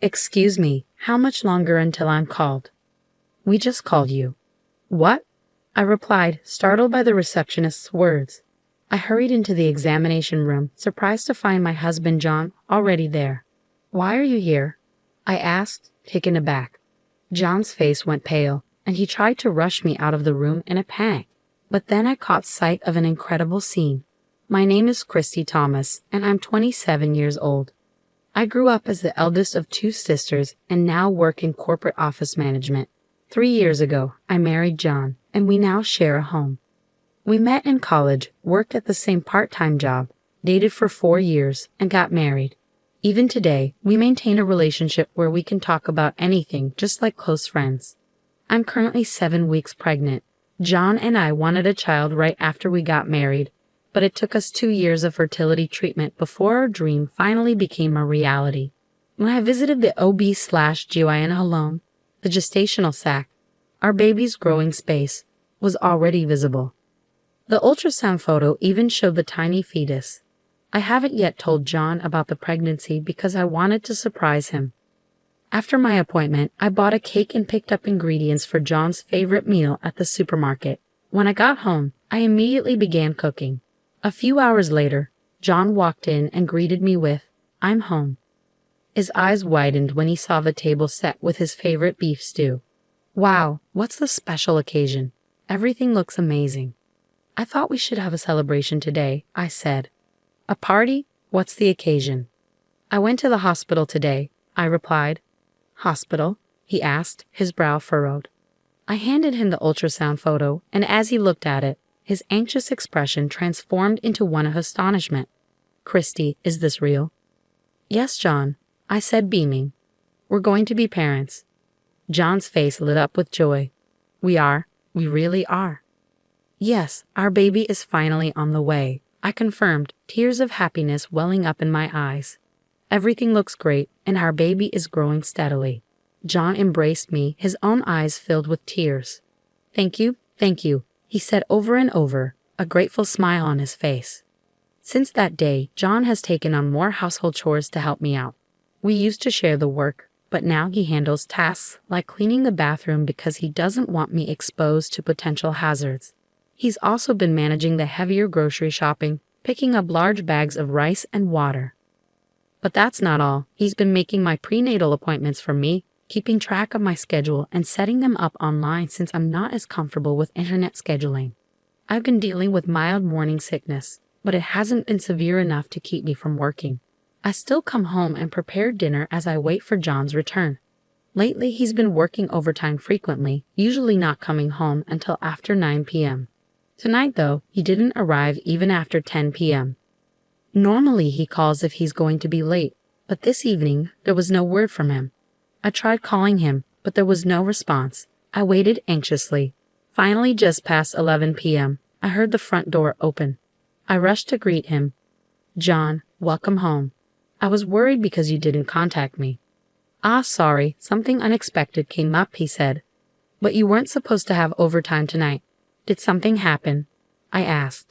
Excuse me, how much longer until I'm called? We just called you. What? I replied, startled by the receptionist's words. I hurried into the examination room, surprised to find my husband John already there. Why are you here? I asked, taken aback. John's face went pale, and he tried to rush me out of the room in a panic. But then I caught sight of an incredible scene. My name is Christy Thomas, and I'm 27 years old. I grew up as the eldest of two sisters and now work in corporate office management. 3 years ago, I married John, and we now share a home. We met in college, worked at the same part-time job, dated for 4 years, and got married. Even today, we maintain a relationship where we can talk about anything just like close friends. I'm currently 7 weeks pregnant. John and I wanted a child right after we got married, but it took us 2 years of fertility treatment before our dream finally became a reality. When I visited the OB-GYN alone, the gestational sac, our baby's growing space, was already visible. The ultrasound photo even showed the tiny fetus. I haven't yet told John about the pregnancy because I wanted to surprise him. After my appointment, I bought a cake and picked up ingredients for John's favorite meal at the supermarket. When I got home, I immediately began cooking. A few hours later, John walked in and greeted me with, "I'm home." His eyes widened when he saw the table set with his favorite beef stew. "Wow, what's the special occasion? Everything looks amazing." "I thought we should have a celebration today," I said. "A party? What's the occasion?" "I went to the hospital today," I replied. "Hospital?" he asked, his brow furrowed. I handed him the ultrasound photo, and as he looked at it, his anxious expression transformed into one of astonishment. "Christy, is this real?" "Yes, John," I said, beaming. "We're going to be parents." John's face lit up with joy. We really are." "Yes, our baby is finally on the way," I confirmed, tears of happiness welling up in my eyes. "Everything looks great, and our baby is growing steadily." John embraced me, his own eyes filled with tears. Thank you," he said over and over, a grateful smile on his face. Since that day, John has taken on more household chores to help me out. We used to share the work, but now he handles tasks like cleaning the bathroom because he doesn't want me exposed to potential hazards. He's also been managing the heavier grocery shopping, picking up large bags of rice and water. But that's not all. He's been making my prenatal appointments for me, keeping track of my schedule and setting them up online since I'm not as comfortable with internet scheduling. I've been dealing with mild morning sickness, but it hasn't been severe enough to keep me from working. I still come home and prepare dinner as I wait for John's return. Lately, he's been working overtime frequently, usually not coming home until after 9 p.m. Tonight, though, he didn't arrive even after 10 p.m. Normally, he calls if he's going to be late, but this evening, there was no word from him. I tried calling him, but there was no response. I waited anxiously. Finally, just past 11 p.m., I heard the front door open. I rushed to greet him. "John, welcome home. I was worried because you didn't contact me." "Ah, sorry, something unexpected came up," he said. "But you weren't supposed to have overtime tonight. Did something happen?" I asked.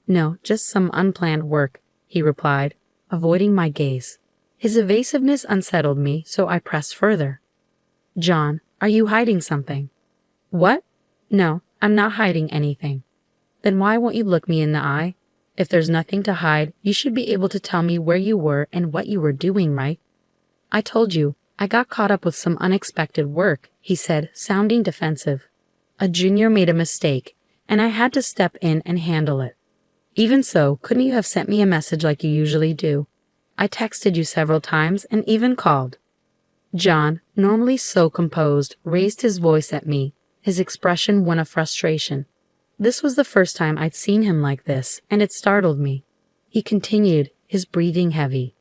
No, just some unplanned work," he replied, avoiding my gaze. His evasiveness unsettled me, so I pressed further. "John, are you hiding something?" "What? No, I'm not hiding anything." "Then why won't you look me in the eye? If there's nothing to hide, you should be able to tell me where you were and what you were doing, right?" "I told you, I got caught up with some unexpected work," he said, sounding defensive. "A junior made a mistake, and I had to step in and handle it." "Even so, couldn't you have sent me a message like you usually do? I texted you several times and even called." John, normally so composed, raised his voice at me, his expression one of frustration. This was the first time I'd seen him like this, and it startled me. He continued, his breathing heavy.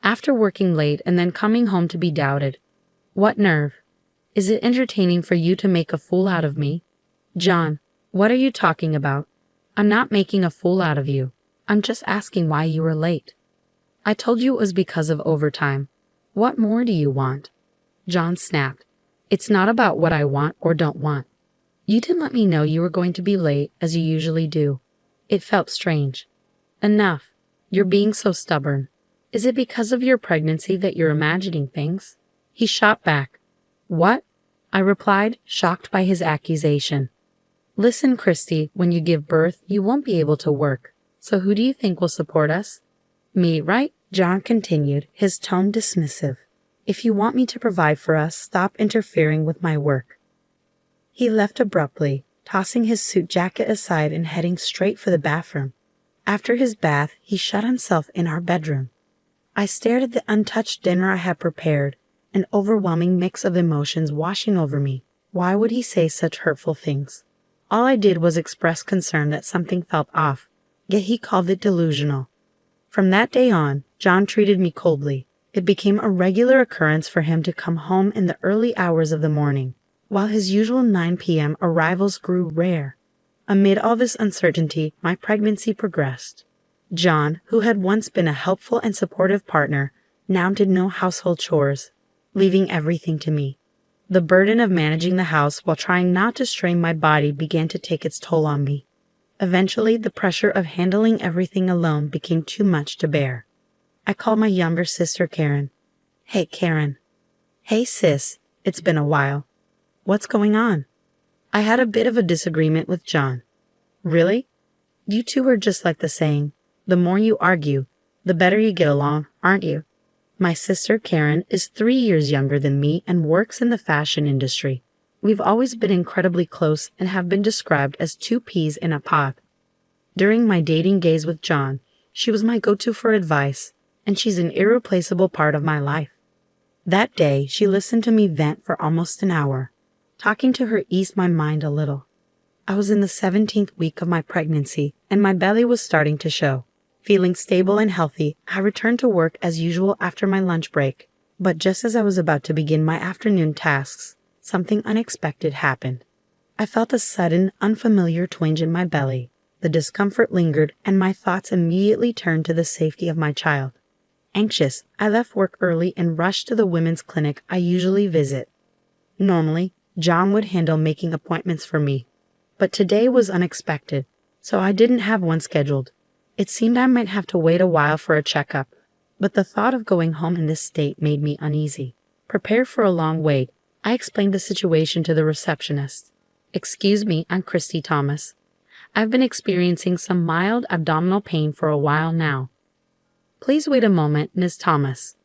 "After working late and then coming home to be doubted. What nerve? Is it entertaining for you to make a fool out of me?" "John, what are you talking about? I'm not making a fool out of you. I'm just asking why you were late." "I told you it was because of overtime. What more do you want?" John snapped. "It's not about what I want or don't want. You didn't let me know you were going to be late, as you usually do. It felt strange." "Enough. You're being so stubborn. Is it because of your pregnancy that you're imagining things? He shot back. What? I replied, shocked by his accusation. Listen, Christy, when you give birth, you won't be able to work. So who do you think will support us? Me, right? John continued, his tone dismissive. If you want me to provide for us, stop interfering with my work. He left abruptly, tossing his suit jacket aside and heading straight for the bathroom. After his bath, he shut himself in our bedroom. I stared at the untouched dinner I had prepared, an overwhelming mix of emotions washing over me. Why would he say such hurtful things? All I did was express concern that something felt off, yet he called it delusional. From that day on, John treated me coldly. It became a regular occurrence for him to come home in the early hours of the morning, while his usual 9 p.m. arrivals grew rare. Amid all this uncertainty, my pregnancy progressed. John, who had once been a helpful and supportive partner, now did no household chores, leaving everything to me. The burden of managing the house while trying not to strain my body began to take its toll on me. Eventually, the pressure of handling everything alone became too much to bear. I called my younger sister Karen. Hey, Karen. Hey, sis. It's been a while. What's going on? I had a bit of a disagreement with John. Really? You two are just like the saying, the more you argue, the better you get along, aren't you? My sister Karen is 3 years younger than me and works in the fashion industry. We've always been incredibly close and have been described as two peas in a pod. During my dating days with John, she was my go-to for advice, and she's an irreplaceable part of my life. That day, she listened to me vent for almost an hour. Talking to her eased my mind a little. I was in the 17th week of my pregnancy, and my belly was starting to show. Feeling stable and healthy, I returned to work as usual after my lunch break. But just as I was about to begin my afternoon tasks, something unexpected happened. I felt a sudden, unfamiliar twinge in my belly. The discomfort lingered, and my thoughts immediately turned to the safety of my child. Anxious, I left work early and rushed to the women's clinic I usually visit. Normally, John would handle making appointments for me, but today was unexpected, so I didn't have one scheduled. It seemed I might have to wait a while for a checkup, but the thought of going home in this state made me uneasy. Prepared for a long wait, I explained the situation to the receptionist. Excuse me, I'm Christy Thomas. I've been experiencing some mild abdominal pain for a while now. Please wait a moment, Ms. Thomas.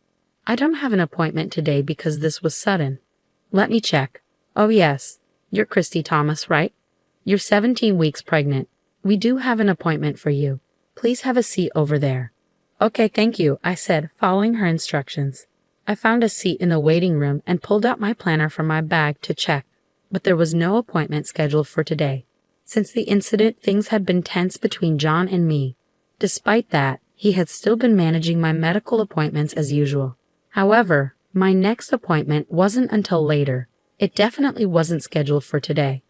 I don't have an appointment today because this was sudden. Let me check. Oh yes, you're Christy Thomas, right? You're 17 weeks pregnant. We do have an appointment for you. Please have a seat over there. Okay, thank you, I said, following her instructions. I found a seat in the waiting room and pulled out my planner from my bag to check, but there was no appointment scheduled for today. Since the incident, things had been tense between John and me. Despite that, he had still been managing my medical appointments as usual. However, my next appointment wasn't until later. It definitely wasn't scheduled for today.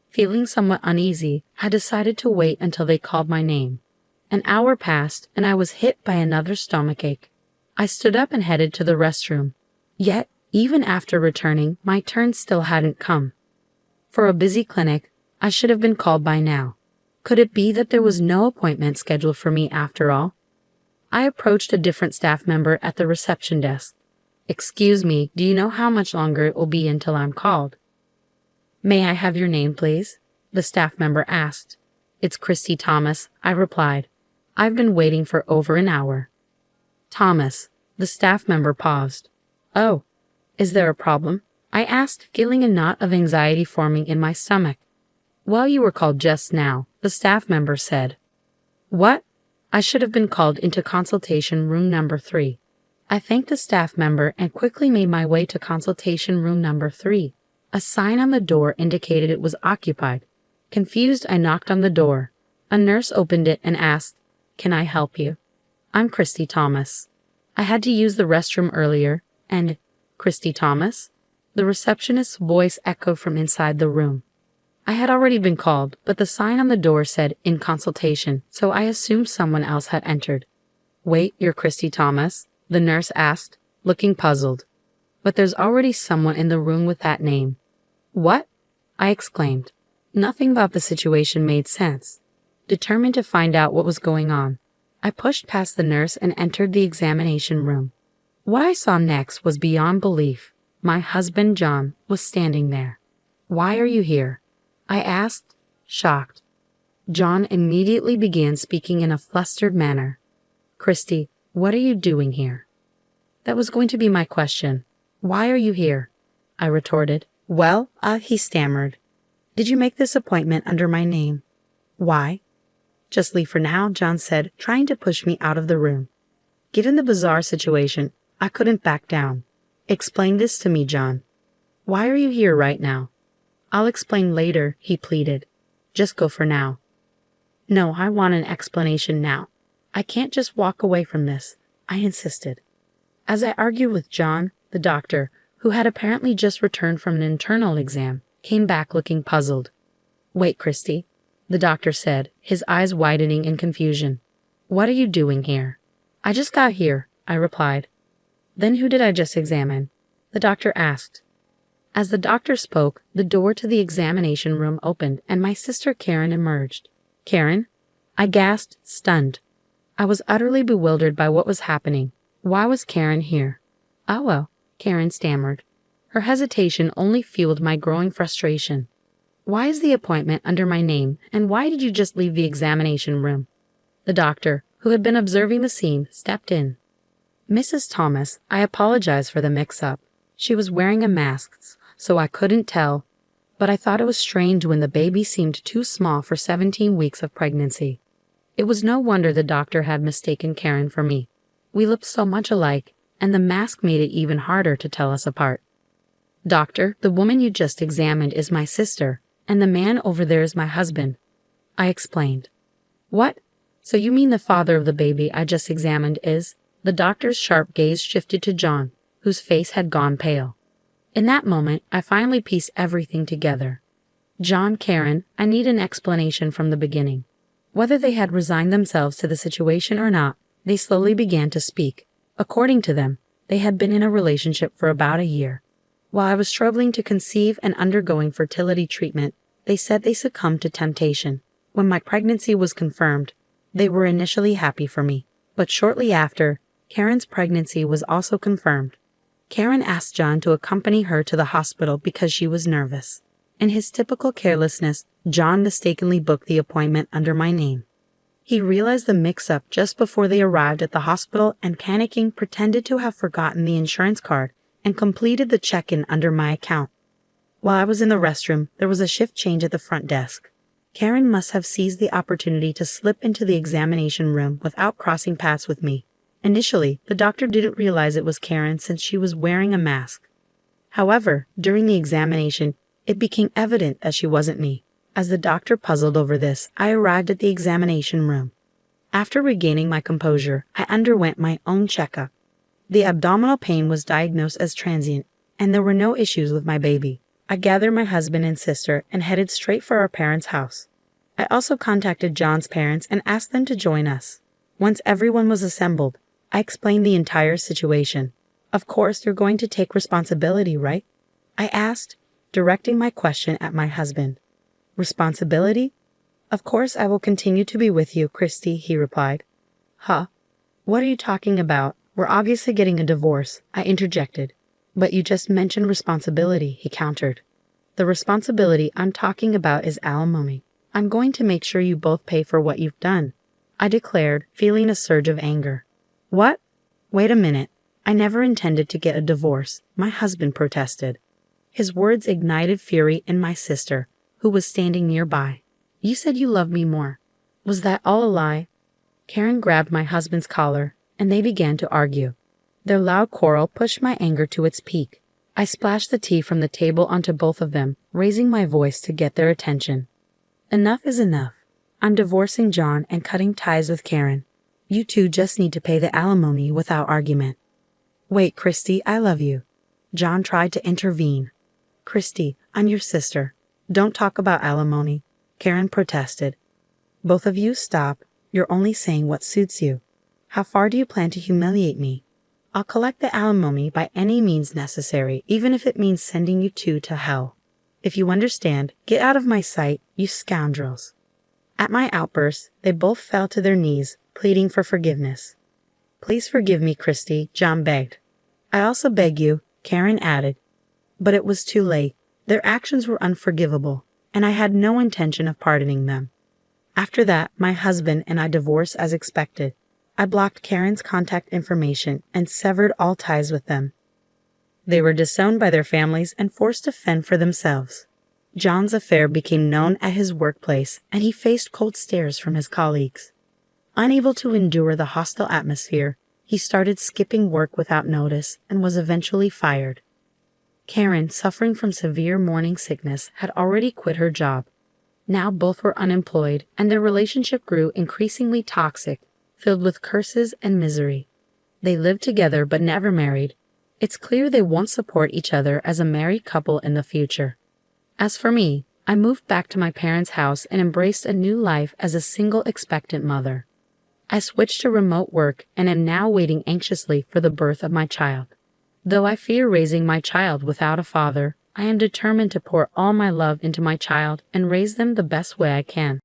Feeling somewhat uneasy, I decided to wait until they called my name. An hour passed, and I was hit by another stomachache. I stood up and headed to the restroom. Yet, even after returning, my turn still hadn't come. For a busy clinic, I should have been called by now. Could it be that there was no appointment scheduled for me after all? I approached a different staff member at the reception desk. Excuse me, do you know how much longer it will be until I'm called? May I have your name, please? The staff member asked. It's Christy Thomas, I replied. I've been waiting for over an hour. Thomas. The staff member paused. Oh, is there a problem? I asked, feeling a knot of anxiety forming in my stomach. Well, you were called just now, the staff member said. What? I should have been called into consultation room number 3. I thanked the staff member and quickly made my way to consultation room number 3. A sign on the door indicated it was occupied. Confused, I knocked on the door. A nurse opened it and asked, Can I help you? I'm Christy Thomas. I had to use the restroom earlier, and Christy Thomas? The receptionist's voice echoed from inside the room. I had already been called, but the sign on the door said, in consultation, so I assumed someone else had entered. Wait, you're Christy Thomas? The nurse asked, looking puzzled. But there's already someone in the room with that name. What? I exclaimed. Nothing about the situation made sense. Determined to find out what was going on, I pushed past the nurse and entered the examination room. What I saw next was beyond belief. My husband, John, was standing there. "Why are you here?" I asked, shocked. John immediately began speaking in a flustered manner. "Christy, what are you doing here?" That was going to be my question. "Why are you here?" I retorted. "Well, he stammered. "Did you make this appointment under my name?" "Why?" "Just leave for now," John said, trying to push me out of the room. Given the bizarre situation, I couldn't back down. "Explain this to me, John." "Why are you here right now?" "I'll explain later," he pleaded. "Just go for now." "No, I want an explanation now. I can't just walk away from this," I insisted. As I argued with John, the doctor, who had apparently just returned from an internal exam, came back looking puzzled. "Wait, Christy," the doctor said, his eyes widening in confusion. "What are you doing here?" "I just got here," I replied. "Then who did I just examine?" the doctor asked. As the doctor spoke, the door to the examination room opened and my sister Karen emerged. "Karen?" I gasped, stunned. I was utterly bewildered by what was happening. Why was Karen here? "Oh well," Karen stammered. Her hesitation only fueled my growing frustration. "Why is the appointment under my name, and why did you just leave the examination room?" The doctor, who had been observing the scene, stepped in. "Mrs. Thomas, I apologize for the mix-up. She was wearing a mask, so I couldn't tell, but I thought it was strange when the baby seemed too small for 17 weeks of pregnancy." It was no wonder the doctor had mistaken Karen for me. We looked so much alike, and the mask made it even harder to tell us apart. "Doctor, the woman you just examined is my sister, and the man over there is my husband," I explained. "What? So you mean the father of the baby I just examined is?" The doctor's sharp gaze shifted to John, whose face had gone pale. In that moment, I finally pieced everything together. "John, Karen, I need an explanation from the beginning." Whether they had resigned themselves to the situation or not, they slowly began to speak. According to them, they had been in a relationship for about a year. While I was struggling to conceive and undergoing fertility treatment, they said they succumbed to temptation. When my pregnancy was confirmed, they were initially happy for me. But shortly after, Karen's pregnancy was also confirmed. Karen asked John to accompany her to the hospital because she was nervous. In his typical carelessness, John mistakenly booked the appointment under my name. He realized the mix-up just before they arrived at the hospital and, panicking, pretended to have forgotten the insurance card and completed the check-in under my account. While I was in the restroom, there was a shift change at the front desk. Karen must have seized the opportunity to slip into the examination room without crossing paths with me. Initially, the doctor didn't realize it was Karen since she was wearing a mask. However, during the examination, it became evident that she wasn't me. As the doctor puzzled over this, I arrived at the examination room. After regaining my composure, I underwent my own checkup. The abdominal pain was diagnosed as transient, and there were no issues with my baby. I gathered my husband and sister and headed straight for our parents' house. I also contacted John's parents and asked them to join us. Once everyone was assembled, I explained the entire situation. "Of course, you're going to take responsibility, right?" I asked, directing my question at my husband. "Responsibility? Of course I will continue to be with you, Christy," he replied. "Huh? What are you talking about? We're obviously getting a divorce," I interjected. "But you just mentioned responsibility," he countered. "The responsibility I'm talking about is alimony. I'm going to make sure you both pay for what you've done," I declared, feeling a surge of anger. "What? Wait a minute. I never intended to get a divorce," my husband protested. His words ignited fury in my sister, who was standing nearby. "You said you loved me more. Was that all a lie?" Karen grabbed my husband's collar, and they began to argue. Their loud quarrel pushed my anger to its peak. I splashed the tea from the table onto both of them, raising my voice to get their attention. "Enough is enough. I'm divorcing John and cutting ties with Karen. You two just need to pay the alimony without argument." "Wait, Christy, I love you." John tried to intervene. "Christy, I'm your sister. Don't talk about alimony," Karen protested. "Both of you stop. You're only saying what suits you. How far do you plan to humiliate me? I'll collect the alimony by any means necessary, even if it means sending you two to hell. If you understand, get out of my sight, you scoundrels." At my outburst, they both fell to their knees, pleading for forgiveness. "Please forgive me, Christy," John begged. "I also beg you," Karen added. But it was too late. Their actions were unforgivable, and I had no intention of pardoning them. After that, my husband and I divorced as expected. I blocked Karen's contact information and severed all ties with them. They were disowned by their families and forced to fend for themselves. John's affair became known at his workplace, and he faced cold stares from his colleagues. Unable to endure the hostile atmosphere, he started skipping work without notice and was eventually fired. Karen, suffering from severe morning sickness, had already quit her job. Now both were unemployed, and their relationship grew increasingly toxic, filled with curses and misery. They lived together but never married. It's clear they won't support each other as a married couple in the future. As for me, I moved back to my parents' house and embraced a new life as a single expectant mother. I switched to remote work and am now waiting anxiously for the birth of my child. Though I fear raising my child without a father, I am determined to pour all my love into my child and raise them the best way I can.